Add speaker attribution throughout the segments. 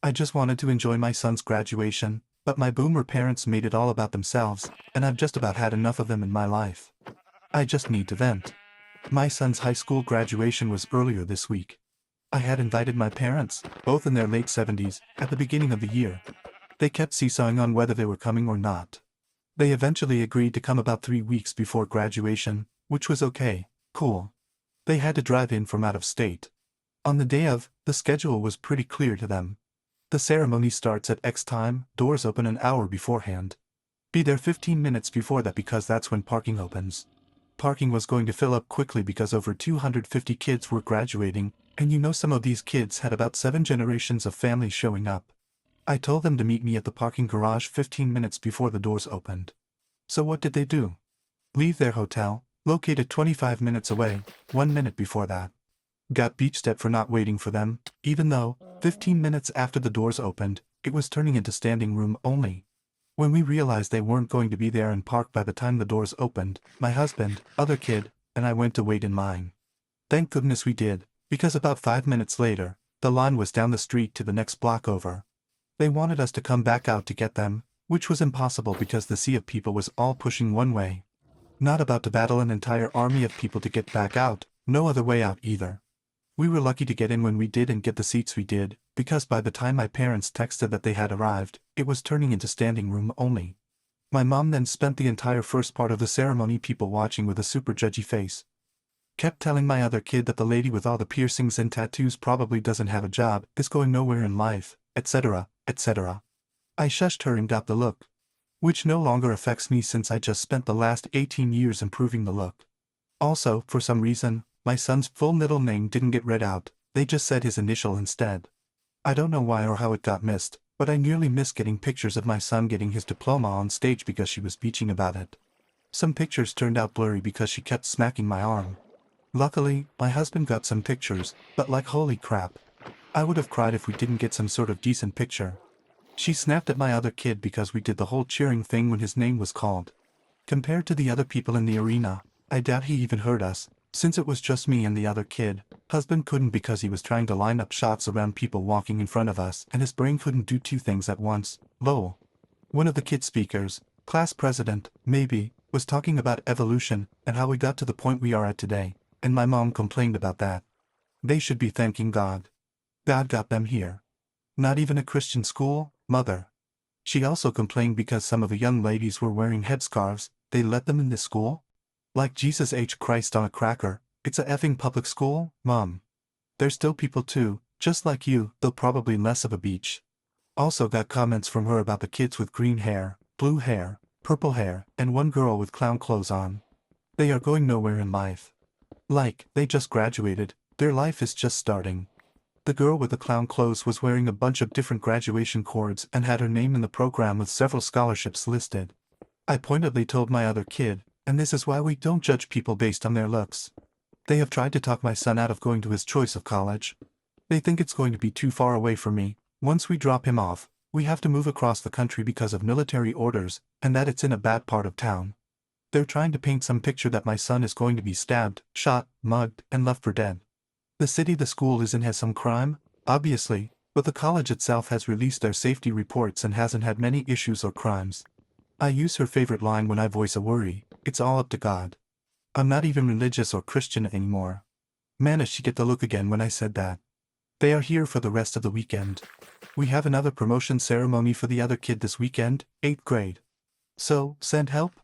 Speaker 1: I just wanted to enjoy my son's graduation, but my boomer parents made it all about themselves, and I've just about had enough of them in my life. I just need to vent. My son's high school graduation was earlier this week. I had invited my parents, both in their late 70s, at the beginning of the year. They kept seesawing on whether they were coming or not. They eventually agreed to come about 3 weeks before graduation, which was okay, cool. They had to drive in from out of state. On the day of, the schedule was pretty clear to them. The ceremony starts at X time, doors open an hour beforehand. Be there 15 minutes before that because that's when parking opens. Parking was going to fill up quickly because over 250 kids were graduating, and you know some of these kids had about 7 generations of families showing up. I told them to meet me at the parking garage 15 minutes before the doors opened. So what did they do? Leave their hotel, located 25 minutes away, 1 minute before that. Got beached at for not waiting for them, even though, 15 minutes after the doors opened, it was turning into standing room only. When we realized they weren't going to be there and parked by the time the doors opened, my husband, other kid, and I went to wait in line. Thank goodness we did, because about 5 minutes later, the line was down the street to the next block over. They wanted us to come back out to get them, which was impossible because the sea of people was all pushing one way. Not about to battle an entire army of people to get back out, no other way out either. We were lucky to get in when we did and get the seats we did, because by the time my parents texted that they had arrived, it was turning into standing room only. My mom then spent the entire first part of the ceremony people watching with a super judgy face. Kept telling my other kid that the lady with all the piercings and tattoos probably doesn't have a job, is going nowhere in life, etc., etc. I shushed her and got the look. Which no longer affects me since I just spent the last 18 years improving the look. Also, for some reason, my son's full middle name didn't get read out, they just said his initial instead. I don't know why or how it got missed, but I nearly missed getting pictures of my son getting his diploma on stage because she was bitching about it. Some pictures turned out blurry because she kept smacking my arm. Luckily, my husband got some pictures, but like holy crap. I would have cried if we didn't get some sort of decent picture. She snapped at my other kid because we did the whole cheering thing when his name was called. Compared to the other people in the arena, I doubt he even heard us, since it was just me and the other kid. Husband couldn't because he was trying to line up shots around people walking in front of us and his brain couldn't do 2 things at once. Lol. One of the kid speakers, class president, maybe, was talking about evolution and how we got to the point we are at today, and my mom complained about that. They should be thanking God. God got them here. Not even a Christian school, mother. She also complained because some of the young ladies were wearing headscarves, they let them in this school? Like Jesus H. Christ on a cracker, it's a effing public school, mom. There's still people too, just like you, though probably less of a beach. Also got comments from her about the kids with green hair, blue hair, purple hair, and one girl with clown clothes on. They are going nowhere in life. Like, they just graduated, their life is just starting. The girl with the clown clothes was wearing a bunch of different graduation cords and had her name in the program with several scholarships listed. I pointedly told my other kid, and this is why we don't judge people based on their looks. They have tried to talk my son out of going to his choice of college. They think it's going to be too far away for me. Once we drop him off, we have to move across the country because of military orders, and that it's in a bad part of town. They're trying to paint some picture that my son is going to be stabbed, shot, mugged, and left for dead. The city the school is in has some crime, obviously, but the college itself has released their safety reports and hasn't had many issues or crimes. I use her favorite line when I voice a worry, it's all up to God. I'm not even religious or Christian anymore. Managed to get the look again when I said that. They are here for the rest of the weekend. We have another promotion ceremony for the other kid this weekend, 8th grade. So, send help?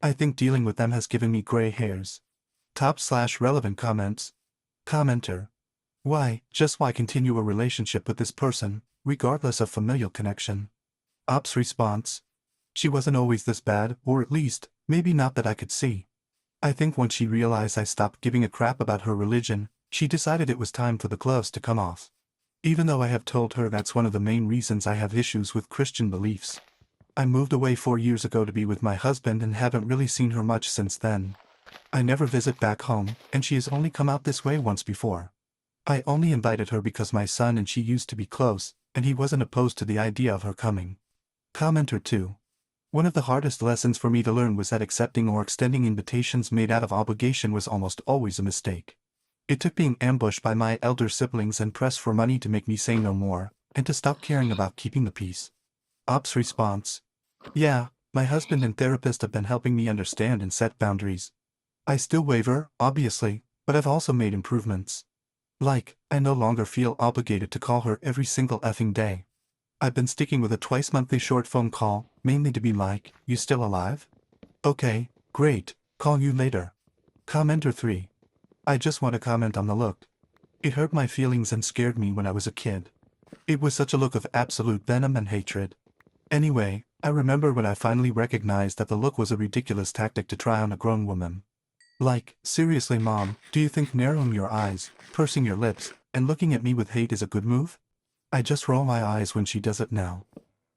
Speaker 1: I think dealing with them has given me gray hairs. Top/relevant comments. Commenter. Why continue a relationship with this person, regardless of familial connection? Ops response. She wasn't always this bad, or at least, maybe not that I could see. I think once she realized I stopped giving a crap about her religion, she decided it was time for the gloves to come off. Even though I have told her that's one of the main reasons I have issues with Christian beliefs. I moved away 4 years ago to be with my husband and haven't really seen her much since then. I never visit back home, and she has only come out this way once before. I only invited her because my son and she used to be close, and he wasn't opposed to the idea of her coming. Commenter 2. One of the hardest lessons for me to learn was that accepting or extending invitations made out of obligation was almost always a mistake. It took being ambushed by my elder siblings and pressed for money to make me say no more, and to stop caring about keeping the peace. Ops response. Yeah, my husband and therapist have been helping me understand and set boundaries. I still waver, obviously, but I've also made improvements. Like, I no longer feel obligated to call her every single effing day. I've been sticking with a twice-monthly short phone call, mainly to be like, you still alive? Okay, great, call you later. Commenter 3. I just want to comment on the look. It hurt my feelings and scared me when I was a kid. It was such a look of absolute venom and hatred. Anyway, I remember when I finally recognized that the look was a ridiculous tactic to try on a grown woman. Like, seriously mom, do you think narrowing your eyes, pursing your lips, and looking at me with hate is a good move? I just roll my eyes when she does it now.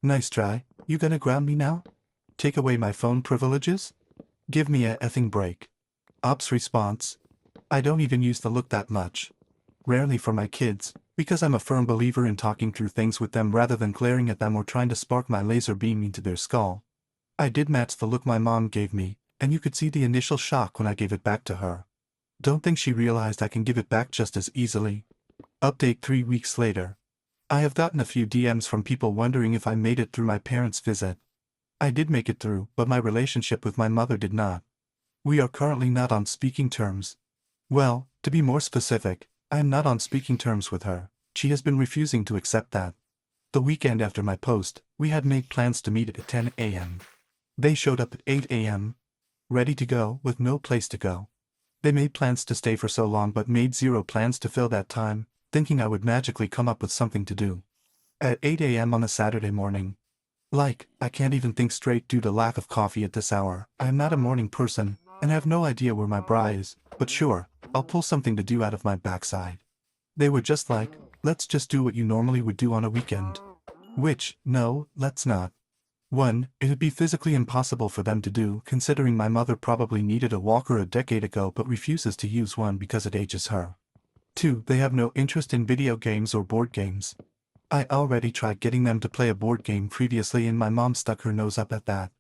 Speaker 1: Nice try, you gonna ground me now? Take away my phone privileges? Give me a effing break. Ops response. I don't even use the look that much. Rarely for my kids, because I'm a firm believer in talking through things with them rather than glaring at them or trying to spark my laser beam into their skull. I did match the look my mom gave me, and you could see the initial shock when I gave it back to her. Don't think she realized I can give it back just as easily. Update 3 weeks later. I have gotten a few DMs from people wondering if I made it through my parents' visit. I did make it through, but my relationship with my mother did not. We are currently not on speaking terms. Well, to be more specific, I am not on speaking terms with her. She has been refusing to accept that. The weekend after my post, we had made plans to meet at 10 a.m. They showed up at 8 a.m. ready to go with no place to go. They made plans to stay for so long but made zero plans to fill that time, thinking I would magically come up with something to do. At 8 a.m. on a Saturday morning. Like, I can't even think straight due to lack of coffee at this hour. I am not a morning person, and have no idea where my bra is, but sure, I'll pull something to do out of my backside. They were just like, let's just do what you normally would do on a weekend. Which, no, let's not. 1. It would be physically impossible for them to do, considering my mother probably needed a walker a decade ago but refuses to use one because it ages her. 2. They have no interest in video games or board games. I already tried getting them to play a board game previously and my mom stuck her nose up at that.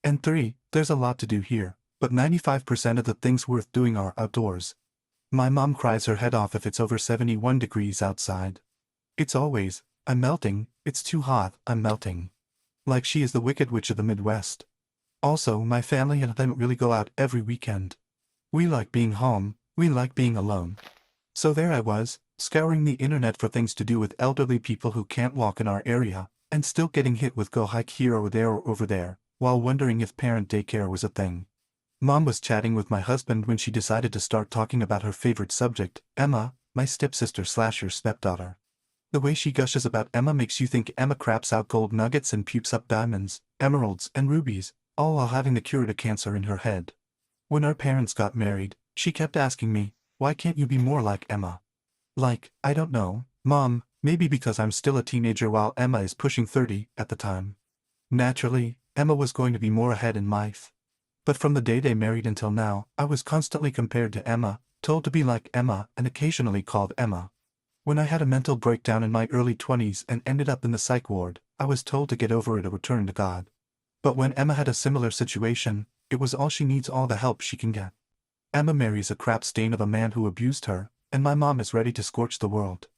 Speaker 1: And 3. There's a lot to do here, but 95% of the things worth doing are outdoors. My mom cries her head off if it's over 71 degrees outside. It's always, I'm melting, it's too hot, I'm melting. Like she is the Wicked Witch of the Midwest. Also, my family and I don't really go out every weekend. We like being home, we like being alone. So there I was, scouring the internet for things to do with elderly people who can't walk in our area, and still getting hit with go hike here or there or over there, while wondering if parent daycare was a thing. Mom was chatting with my husband when she decided to start talking about her favorite subject, Emma, my stepsister/your stepdaughter. The way she gushes about Emma makes you think Emma craps out gold nuggets and pukes up diamonds, emeralds, and rubies, all while having the cure to cancer in her head. When our parents got married, she kept asking me, why can't you be more like Emma? Like, I don't know, Mom, maybe because I'm still a teenager while Emma is pushing 30 at the time. Naturally, Emma was going to be more ahead in life. But from the day they married until now, I was constantly compared to Emma, told to be like Emma, and occasionally called Emma. When I had a mental breakdown in my early 20s and ended up in the psych ward, I was told to get over it or return to God. But when Emma had a similar situation, it was all she needs, all the help she can get. Emma marries a crap stain of a man who abused her, and my mom is ready to scorch the world.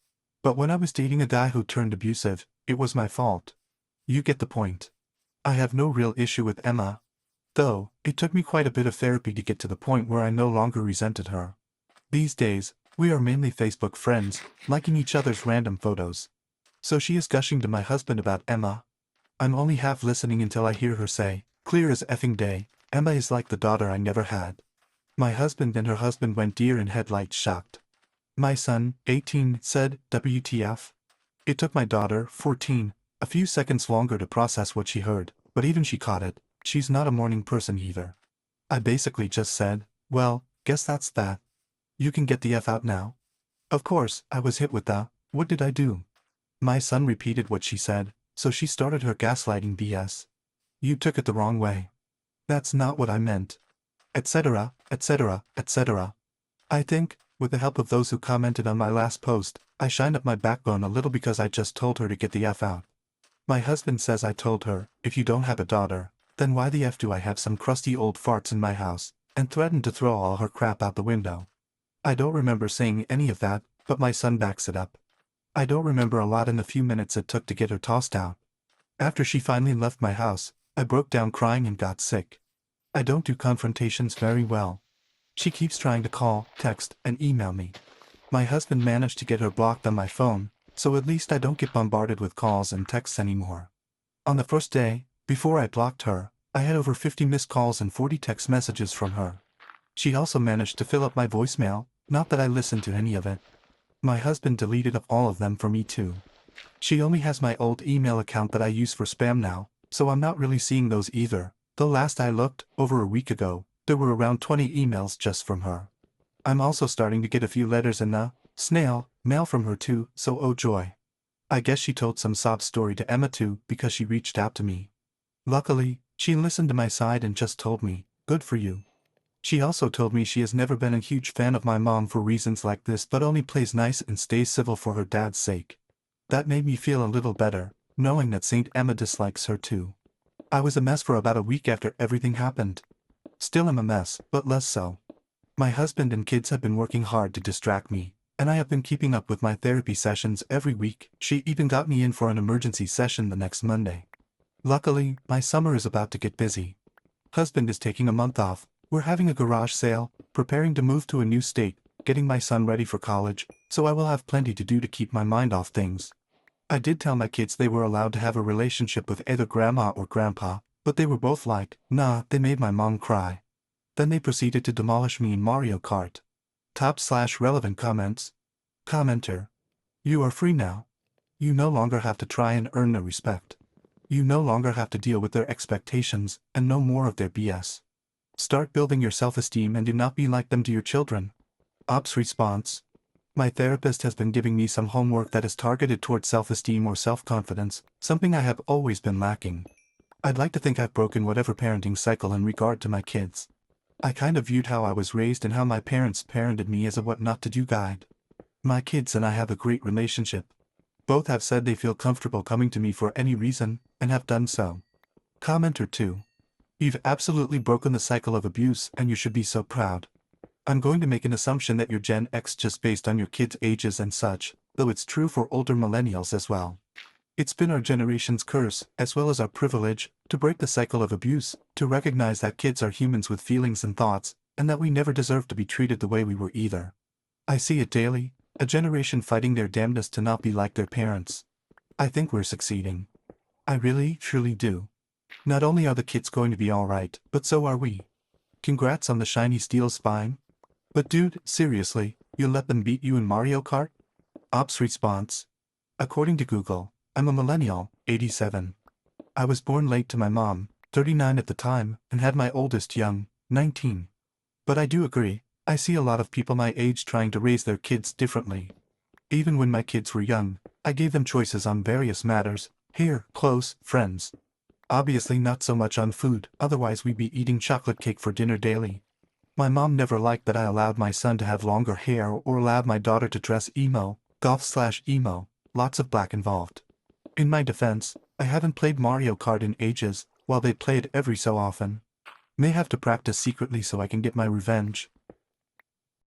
Speaker 1: But when I was dating a guy who turned abusive, it was my fault. You get the point. I have no real issue with Emma. Though, it took me quite a bit of therapy to get to the point where I no longer resented her. These days, we are mainly Facebook friends, liking each other's random photos. So she is gushing to my husband about Emma. I'm only half listening until I hear her say, clear as effing day, Emma is like the daughter I never had. My husband and her husband went deer in headlights shocked. My son, 18, said, WTF? It took my daughter, 14, a few seconds longer to process what she heard, but even she caught it. She's not a morning person either. I basically just said, well, guess that's that. You can get the F out now. Of course, I was hit with the, what did I do? My son repeated what she said, so she started her gaslighting BS. You took it the wrong way. That's not what I meant. Etc., etc., etc. I think, with the help of those who commented on my last post, I shined up my backbone a little because I just told her to get the F out. My husband says I told her, if you don't have a daughter, then why the F do I have some crusty old farts in my house, and threatened to throw all her crap out the window. I don't remember saying any of that, but my son backs it up. I don't remember a lot in the few minutes it took to get her tossed out. After she finally left my house, I broke down crying and got sick. I don't do confrontations very well. She keeps trying to call, text, and email me. My husband managed to get her blocked on my phone, so at least I don't get bombarded with calls and texts anymore. On the first day, before I blocked her, I had over 50 missed calls and 40 text messages from her. She also managed to fill up my voicemail, not that I listened to any of it. My husband deleted all of them for me too. She only has my old email account that I use for spam now, so I'm not really seeing those either, though last I looked, over a week ago, there were around 20 emails just from her. I'm also starting to get a few letters in the snail mail from her too, so oh joy. I guess she told some sob story to Emma too because she reached out to me. Luckily, she listened to my side and just told me, good for you. She also told me she has never been a huge fan of my mom for reasons like this but only plays nice and stays civil for her dad's sake. That made me feel a little better, knowing that Saint Emma dislikes her too. I was a mess for about a week after everything happened. Still am a mess, but less so. My husband and kids have been working hard to distract me, and I have been keeping up with my therapy sessions every week. She even got me in for an emergency session the next Monday. Luckily, my summer is about to get busy. Husband is taking a month off, we're having a garage sale, preparing to move to a new state, getting my son ready for college, so I will have plenty to do to keep my mind off things. I did tell my kids they were allowed to have a relationship with either grandma or grandpa, but they were both like, nah, they made my mom cry. Then they proceeded to demolish me in Mario Kart. Top/relevant comments. Commenter. You are free now. You no longer have to try and earn their respect. You no longer have to deal with their expectations, and no more of their BS. Start building your self-esteem and do not be like them to your children. Ops response. My therapist has been giving me some homework that is targeted towards self-esteem or self-confidence, something I have always been lacking. I'd like to think I've broken whatever parenting cycle in regard to my kids. I kind of viewed how I was raised and how my parents parented me as a what not to do guide. My kids and I have a great relationship. Both have said they feel comfortable coming to me for any reason, and have done so. Commenter 2. You've absolutely broken the cycle of abuse and you should be so proud. I'm going to make an assumption that you're Gen X just based on your kids' ages and such, though it's true for older millennials as well. It's been our generation's curse, as well as our privilege, to break the cycle of abuse, to recognize that kids are humans with feelings and thoughts, and that we never deserve to be treated the way we were either. I see it daily, a generation fighting their damnedest to not be like their parents. I think we're succeeding. I really, truly do. Not only are the kids going to be alright, but so are we. Congrats on the shiny steel spine. But dude, seriously, you let them beat you in Mario Kart? Ops response. According to Google, I'm a millennial, 87. I was born late to my mom, 39 at the time, and had my oldest young, 19. But I do agree, I see a lot of people my age trying to raise their kids differently. Even when my kids were young, I gave them choices on various matters, hair, clothes, friends. Obviously not so much on food, otherwise we'd be eating chocolate cake for dinner daily. My mom never liked that I allowed my son to have longer hair or allowed my daughter to dress emo, golf/emo, lots of black involved. In my defense, I haven't played Mario Kart in ages, while they play it every so often. May have to practice secretly so I can get my revenge.